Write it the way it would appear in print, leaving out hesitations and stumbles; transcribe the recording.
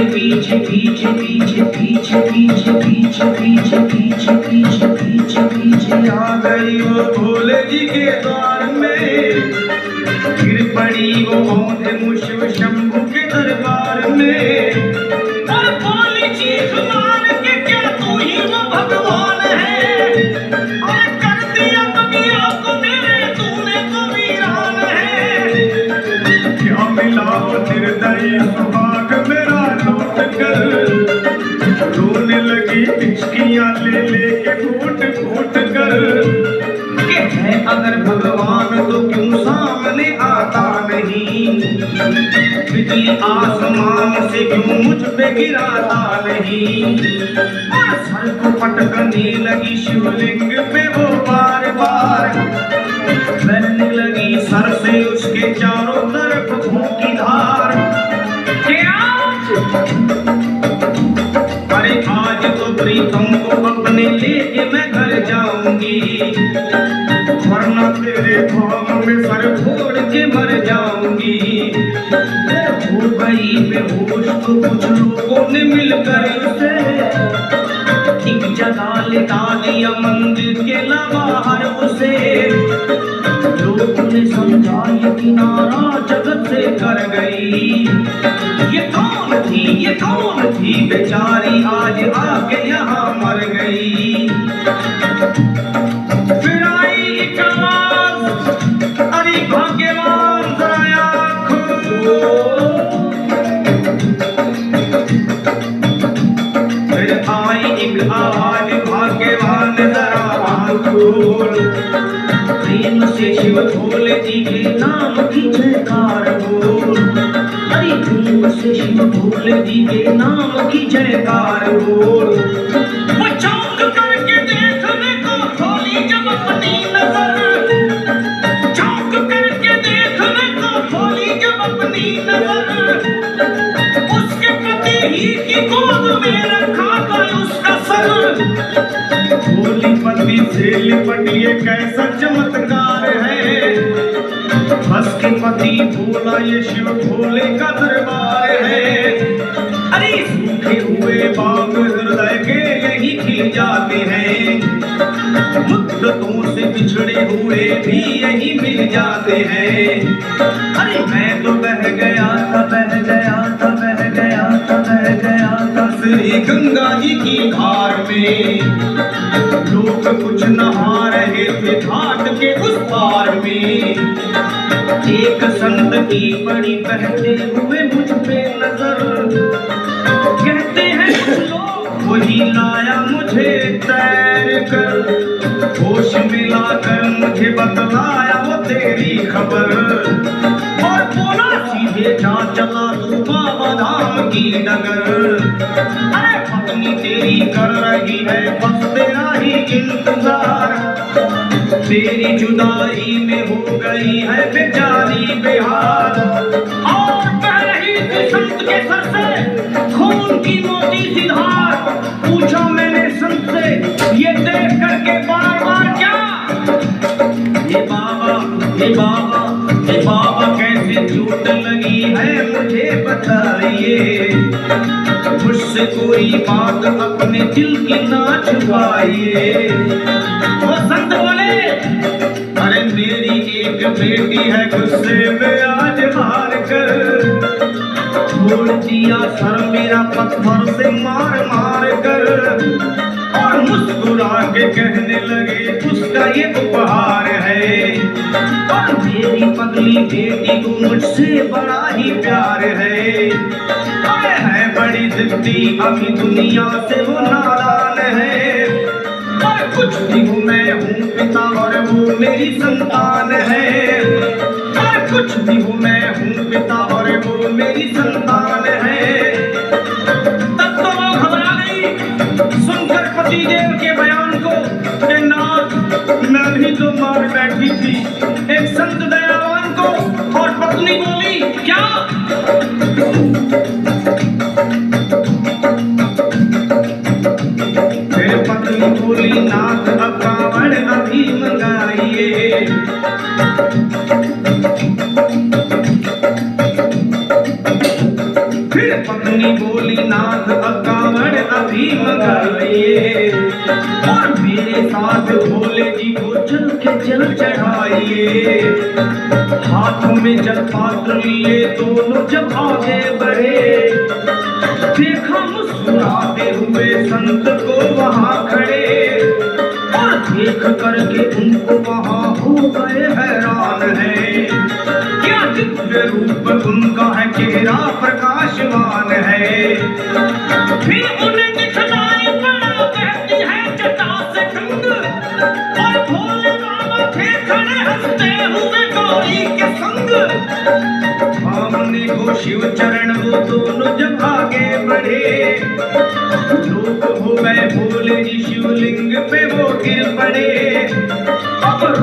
पीछे पीछे पीछे पीछे पीछे पीछे पीछे पीछे पीछे पीछे पीछे आ गई वो भोले जी के द्वार में, फिर पड़ी वो औंधे मुशिव शंभू के दरबार में। और बोली चीख मार के क्या तू ही वो भगवान है, और कर दिया दुनिया को मेरे तूने तो वीरान है। क्या मिला वो निर्दयी सुहाग मेरा लौट कर, रोने लगी पिचकियां ले लेके घूट घूट कर। के है अगर भगवान तो क्यों सामने आता नहीं, बिजली आसमान से क्यों मुझ पे गिराता नहीं। और सर को पटकने लगी शिवलिंग पे वो बार बार, बहने लगी सर से उसके चारों तरफ खून की धार। अरे आज तो प्रीतम को अपने लेके मैं घर जाऊंगी, वरना तेरे भाव में सर फोड़ के मर जाऊंगी। हो गई बेहोश तो कुछ लोगों ने मिलकर उसे एक जगह लिटा दिया मंदिर के बाहर उसे। लोगों ने समझा ये किनारा जगत से कर गई, ये कौन थी बेचारी आज आके यहाँ मर गई। फिर आई एक आवाज, अरे भाग्यवान जरा खोलो। फिर आई एक आवाज, भाग्यवान जरा खोलो। प्रेम से शिव भोले जी के नाम की जयकार बोल, अरे प्रेम से शिव भोले जी के नाम की जयकार बोल। वो चौंक करके देखने को खोली जब अपनी नजर, चौंक करके देखने को खोली जब अपनी नजर। उसके पति ही की गोद में रखा था उसका सर। भोली पति से लिपट ये कैसा चमत्कार है, बस के पति बोला ये शिव भोले का दरबार है। अरे सूखे हुए बाग हृदय के यही खिल जाते हैं, मुद्दतों से बिछड़े हुए भी यही मिल जाते हैं। अरे मैं तो बह गया था बह गया था बह गया था बह गया था श्री गंगा जी की धार में। लोग कुछ नहा रहे थे घाट के उस पार में, एक संत की पड़ी बहते हुए मुझ पे नजर। कहते हैं कुछ लोग वही लाया मुझे तैर कर, होश मिलाकर मुझे बतलाया वो तेरी खबर। और बोला सीधे जा चला तू बाबा धाम की डगर। अरे पत्नी तेरी कर रही है बस तेरा ही इंतजार, तेरी जुदाई में हो गई है बेचारी बेहाल। और बह रही थी संत के सर से खून की मोटी सी धार। पूछा मैंने संत से ये देख करके बार बार क्या, हे बाबा हे बाबा हे बाबा कैसे चोट लगी है मुझे बताइए। मुझसे कोई बात अपने दिल की ना छुपाइए। वो संत बोले अरे मेरी एक बेटी है गुस्से में आज मार कर, छोड़ दिया सर मेरा पत्थर से मार मार कर। और मुस्कुरा के कहने लगे उसका ये उपहार है, और मेरी पगली बेटी को मुझसे बड़ा ही प्यार है। अरे है बड़ी जिद्दी अभी दुनिया से वो नादान है, और कुछ भी हूँ मैं हूँ पिता और वो मेरी संतान है। और कुछ भी हूँ मैं हूँ पिता और वो मेरी संतान है। तब तो वो घबरा गई सुनकर पतिदेव के बयान को कि नाथ मैं भी तो मार बैठी थी एक संत दयावान को। और पत्नी बोली क्या, फिर पत्नी बोली नाथ अब कावड़ अभी मंगाइए। फिर पत्नी बोली नाथ अकावड़ अभी मंगाइए और मेरे साथ भोले जी को चल के जल चढ़ाइए। हाथों में जल पात्र लिए दोनों जब आगे बढ़े, देखा मुस्कुराते हुए संत को वहां खड़े, और देख करके उनको वहां हो गए हैरान है। क्या दिव्य रूप उनका है, चेहरा प्रकाशमान है। फिर उन्हें दिखलाई बड़ा कहती है जटा से गंग, और भोले बाबा थे खड़े हंसते हुए गौरी के संग। सामने को शिव चरण वो दोनों जब आगे बढ़े, लोग हो गए भोले जी शिवलिंग पे वो गिर पड़े। अब